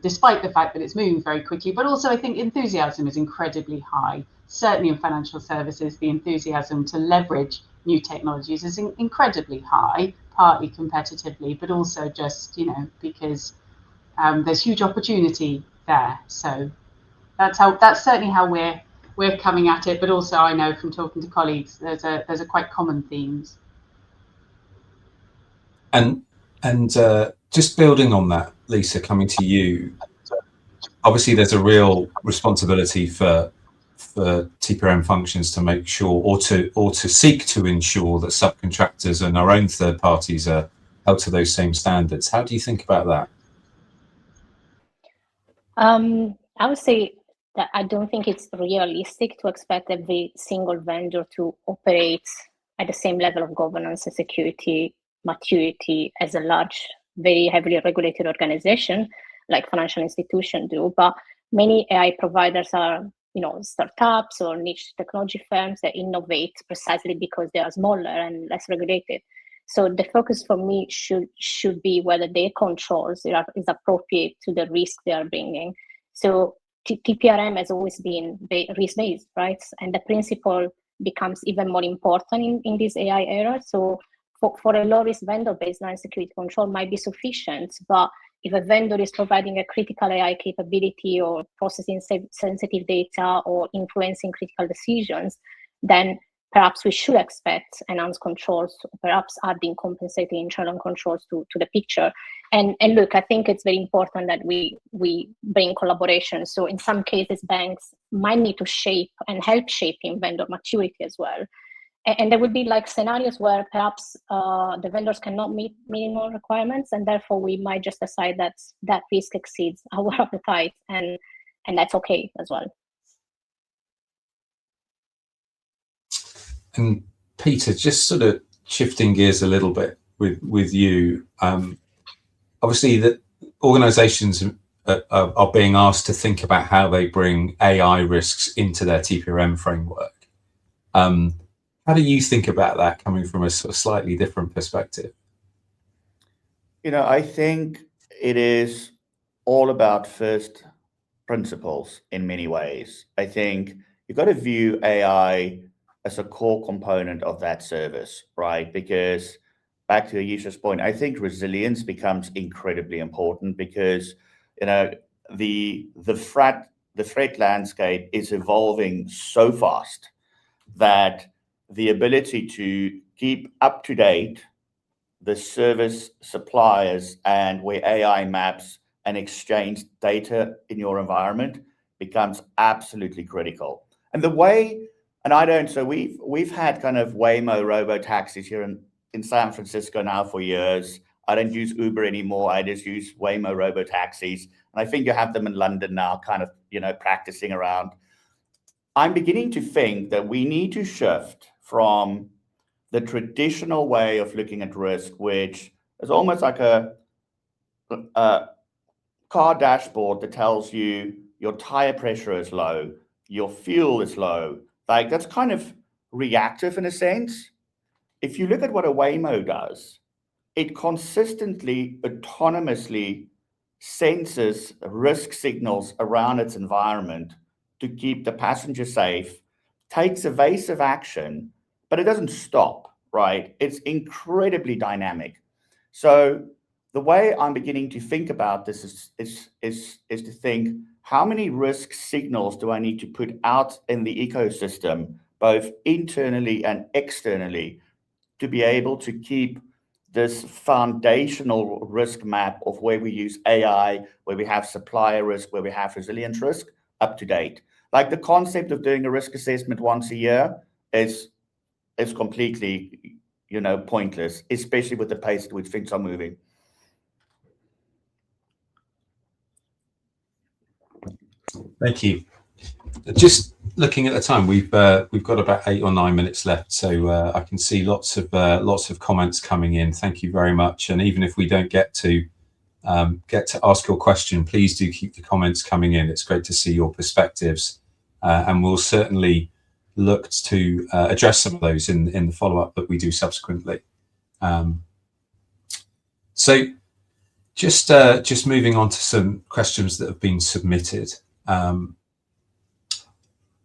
despite the fact that it's moving very quickly. But also I think enthusiasm is incredibly high. Certainly in financial services, the enthusiasm to leverage new technologies is incredibly high, partly competitively, but also just, because there's huge opportunity there. So that's certainly how we're coming at it. But also I know from talking to colleagues, there's a quite common themes. And just building on that, Lisa, coming to you, obviously there's a real responsibility for TPRM functions to make sure, or to seek to ensure, that subcontractors and our own third parties are held to those same standards. How do you think about that? I would say that I don't think it's realistic to expect every single vendor to operate at the same level of governance and security maturity as a large, very heavily regulated organization like financial institutions do. But many AI providers are, startups or niche technology firms that innovate precisely because they are smaller and less regulated. So the focus for me should be whether their controls is appropriate to the risk they are bringing. So TPRM has always been risk-based, right? And the principle becomes even more important in this AI era. So for a low-risk vendor, baseline security control might be sufficient, but if a vendor is providing a critical AI capability or processing sensitive data or influencing critical decisions, then perhaps we should expect enhanced controls, perhaps adding compensating internal controls to the picture. And look, I think it's very important that we bring collaboration. So in some cases, banks might need to shape and help shaping vendor maturity as well. And there would be like scenarios where perhaps the vendors cannot meet minimal requirements, and therefore we might just decide that risk exceeds our appetite, and that's okay as well. And Pieter, just sort of shifting gears a little bit with you, obviously that organizations are being asked to think about how they bring AI risks into their TPRM framework. How do you think about that, coming from a sort of slightly different perspective? I think it is all about first principles in many ways. I think you've got to view AI as a core component of that service, right? Because back to Ayesha's point, I think resilience becomes incredibly important, because the threat landscape is evolving so fast that the ability to keep up to date the service suppliers and where AI maps and exchange data in your environment becomes absolutely critical. And so we've had kind of Waymo robo taxis here in San Francisco now for years. I don't use Uber anymore. I just use Waymo robo taxis. And I think you have them in London now, kind of, practicing around. I'm beginning to think that we need to shift from the traditional way of looking at risk, which is almost like a car dashboard that tells you your tire pressure is low, your fuel is low. Like, that's kind of reactive in a sense. If you look at what a Waymo does, it consistently, autonomously senses risk signals around its environment to keep the passenger safe, takes evasive action, but it doesn't stop, right? It's incredibly dynamic. So the way I'm beginning to think about this is to think, how many risk signals do I need to put out in the ecosystem, both internally and externally, to be able to keep this foundational risk map of where we use AI, where we have supplier risk, where we have resilience risk, up to date. Like, the concept of doing a risk assessment once a year is completely pointless, especially with the pace at which things are moving. Thank you. Just looking at the time, we've got about 8 or 9 minutes left, so I can see lots of comments coming in. Thank you very much. And even if we don't get to ask your question, please do keep the comments coming in. It's great to see your perspectives, and we'll certainly look to address some of those in the follow-up that we do subsequently. So just moving on to some questions that have been submitted.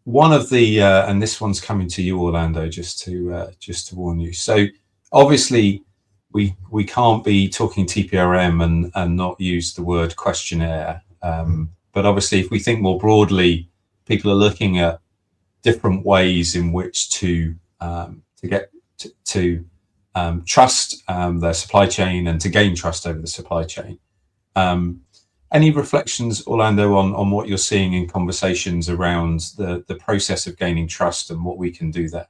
One of the and this one's coming to you, Orlando, just to warn you. So obviously we can't be talking TPRM and not use the word questionnaire. But obviously, if we think more broadly, people are looking at different ways in which to get to trust their supply chain and to gain trust over the supply chain. Any reflections, Orlando, on what you're seeing in conversations around the process of gaining trust and what we can do there?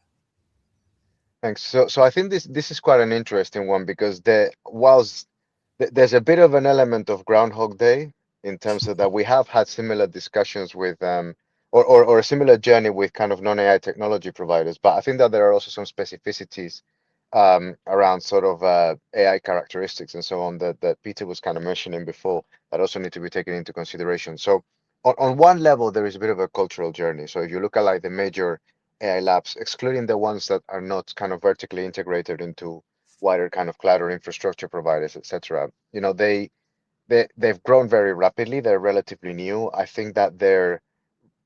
Thanks. So I think this is quite an interesting one, because whilst there's a bit of an element of Groundhog Day in terms of that we have had similar discussions with or a similar journey with kind of non-AI technology providers, but I think that there are also some specificities around sort of AI characteristics and so on that Pieter was kind of mentioning before that also need to be taken into consideration. So on one level, there is a bit of a cultural journey. So if you look at like the major AI labs, excluding the ones that are not kind of vertically integrated into wider kind of cloud or infrastructure providers, etc., they've grown very rapidly. They're relatively new. I think that their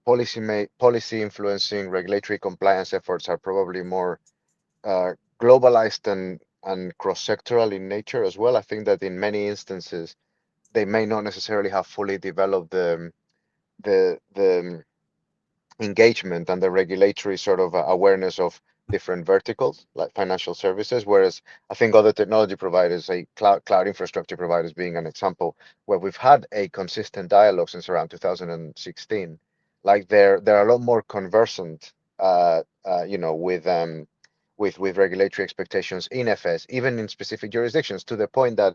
policy influencing regulatory compliance efforts are probably more globalized and cross-sectoral in nature as well. I think that in many instances, they may not necessarily have fully developed the engagement and the regulatory sort of awareness of different verticals like financial services, whereas I think other technology providers, like cloud infrastructure providers being an example, where we've had a consistent dialogue since around 2016, like they're a lot more conversant, with regulatory expectations in FS, even in specific jurisdictions, to the point that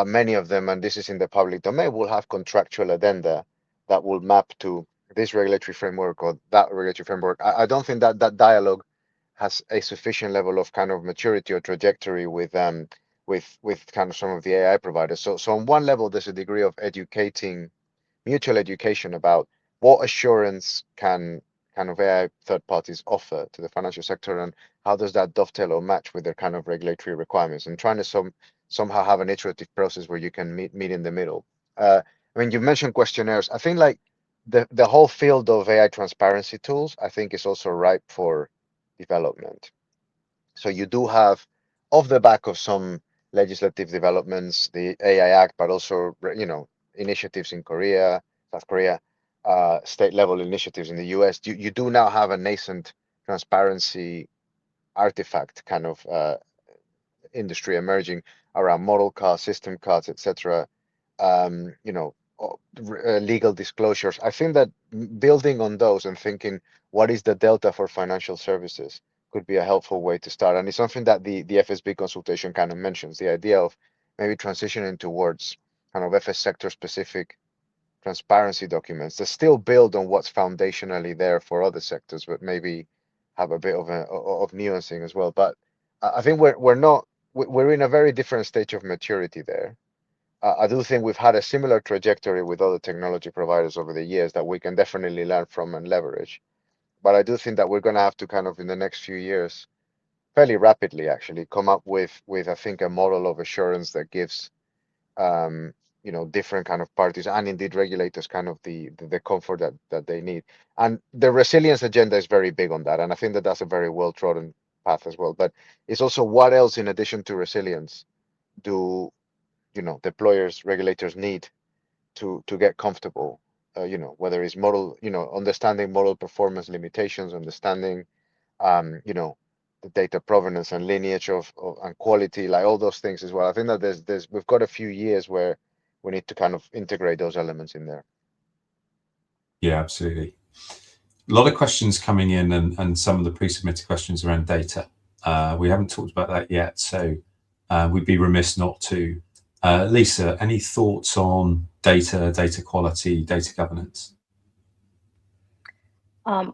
many of them, and this is in the public domain, will have contractual addenda that will map to this regulatory framework or that regulatory framework. I don't think that dialogue has a sufficient level of kind of maturity or trajectory with kind of some of the AI providers. So on one level, there's a degree of mutual education about what assurance can kind of AI third parties offer to the financial sector, and how does that dovetail or match with their kind of regulatory requirements, and trying to somehow have an iterative process where you can meet in the middle. I mean, you mentioned questionnaires. I think like the whole field of AI transparency tools, I think, is also ripe for development. So you do have, off the back of some legislative developments, the AI Act, but also initiatives in South Korea, state level initiatives in the US. You do now have a nascent transparency artifact kind of industry emerging around model cards, system cards, etc. Legal disclosures. I think that building on those and thinking what is the delta for financial services could be a helpful way to start. And it's something that the FSB consultation kind of mentions, the idea of maybe transitioning towards kind of FS sector specific transparency documents that still build on what's foundationally there for other sectors, but maybe have a bit of nuancing as well. But I think we're in a very different stage of maturity there. I do think we've had a similar trajectory with other technology providers over the years that we can definitely learn from and leverage. But I do think that we're going to have to kind of, in the next few years, fairly rapidly actually, come up with I think, a model of assurance that gives different kind of parties and indeed regulators kind of the comfort that they need. And the resilience agenda is very big on that, and I think that that's a very well trodden path as well. But it's also, what else in addition to resilience do deployers, regulators need to get comfortable, whether it's model, understanding model performance limitations, understanding the data provenance and lineage of and quality, like all those things as well. I think that we've got a few years where we need to kind of integrate those elements in there. Yeah, absolutely. A lot of questions coming in, and some of the pre-submitted questions around data. We haven't talked about that yet, so we'd be remiss not to. Lisa, any thoughts on data quality, data governance?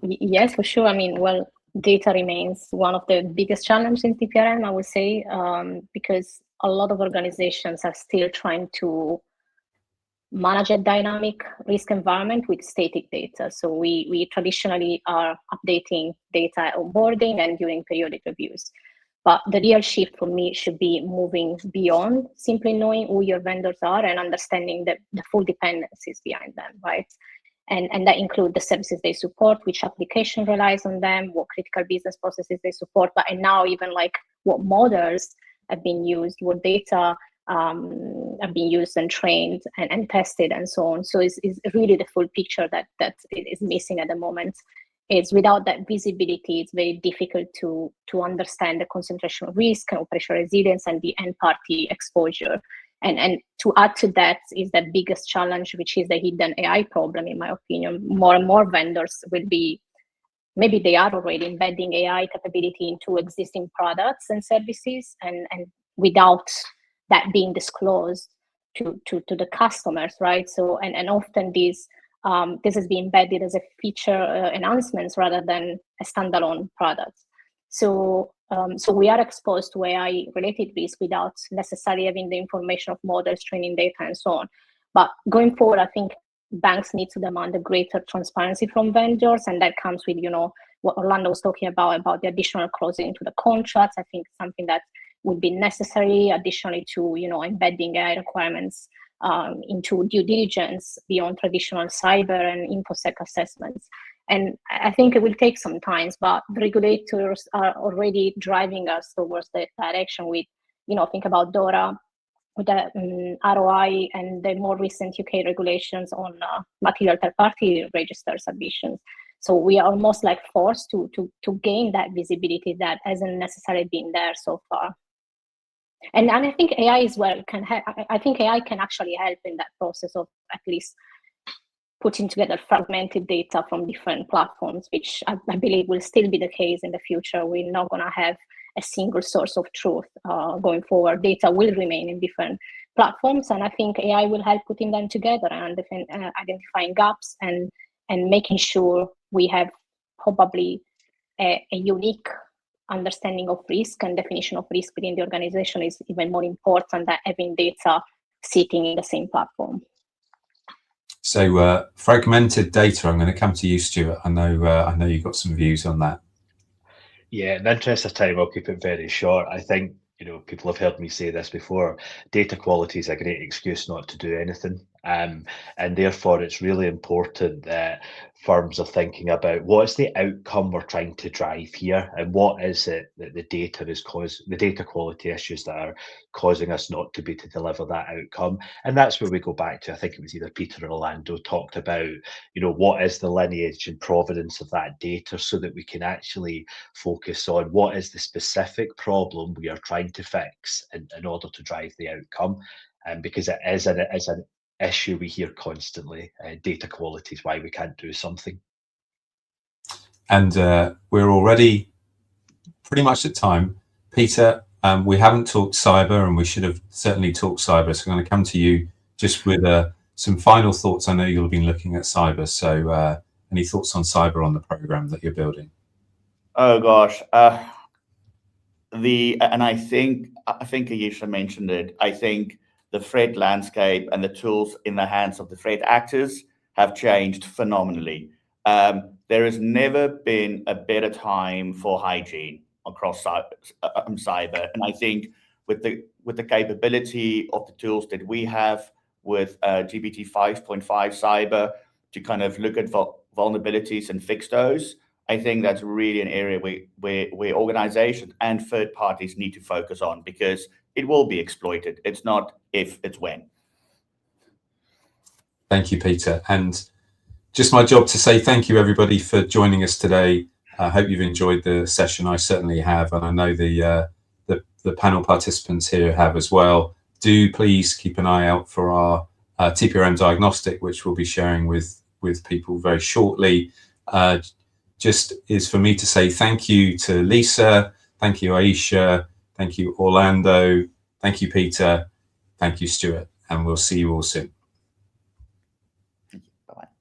Yes, for sure. I mean, well, data remains one of the biggest challenges in TPRM, I would say, because a lot of organizations are still trying to manage a dynamic risk environment with static data. So we traditionally are updating data at onboarding and during periodic reviews. But the real shift for me should be moving beyond simply knowing who your vendors are and understanding the full dependencies behind them, right? And that include the services they support, which application relies on them, what critical business processes they support, but and now even like what models have been used, what data have been used and trained and tested and so on. So it's really the full picture that is missing at the moment. It's without that visibility, it's very difficult to understand the concentration of risk and operational resilience and the end party exposure. And to add to that is the biggest challenge, which is the hidden AI problem, in my opinion. More and more vendors will be, maybe they are already embedding AI capability into existing products and services, and without that being disclosed to the customers, right? So, and often this has been embedded as a feature enhancements rather than a standalone product. So we are exposed to AI-related risk without necessarily having the information of models, training data, and so on. But going forward, I think banks need to demand a greater transparency from vendors, and that comes with, you know, what Orlando was talking about the additional clauses into the contracts. I think something that would be necessary, additionally to, you know, embedding AI requirements into due diligence beyond traditional cyber and InfoSec assessments. And I think it will take some time, but the regulators are already driving us towards that direction with, you know, think about DORA, with the ROI and the more recent UK regulations on material third-party register submissions. So we are almost like forced to gain that visibility that hasn't necessarily been there so far. And I think AI as well can help. I think AI can actually help in that process of at least putting together fragmented data from different platforms, which I believe will still be the case in the future. We're not going to have a single source of truth going forward. Data will remain in different platforms, and I think AI will help putting them together and identifying gaps and making sure we have probably a unique understanding of risk and definition of risk within the organization is even more important than having data sitting in the same platform. So fragmented data, I'm going to come to you, Stuart. I know you've got some views on that. Yeah, in the interest of time, I'll keep it very short. I think, you know, people have heard me say this before. Data quality is a great excuse not to do anything. And therefore, it's really important that firms are thinking about what is the outcome we're trying to drive here, and what is it that the data quality issues that are causing us not to be to deliver that outcome. And that's where we go back to, I think it was either Pieter or Orlando talked about, you know, what is the lineage and provenance of that data, so that we can actually focus on what is the specific problem we are trying to fix in order to drive the outcome. And because it is an issue we hear constantly, data quality is why we can't do something. And we're already pretty much at time. Pieter, we haven't talked cyber, and we should have certainly talked cyber. So I'm going to come to you just with some final thoughts. I know you'll have been looking at cyber. So any thoughts on cyber on the program that you're building? Oh gosh, and I think Ayesha mentioned it. I think the threat landscape and the tools in the hands of the threat actors have changed phenomenally. There has never been a better time for hygiene across cyber, and I think with the capability of the tools that we have with GPT 5.5 cyber to kind of look at vulnerabilities and fix those, I think that's really an area where organizations and third parties need to focus on, because it will be exploited. It's not if, it's when. Thank you, Pieter. And just my job to say thank you, everybody, for joining us today. I hope you've enjoyed the session. I certainly have, and I know the panel participants here have as well. Do please keep an eye out for our TPRM diagnostic, which we'll be sharing with people very shortly. Just is for me to say thank you to Lisa, Thank you, Aisha. Thank you, Orlando. Thank you, Pieter. Thank you, Stuart. And we'll see you all soon.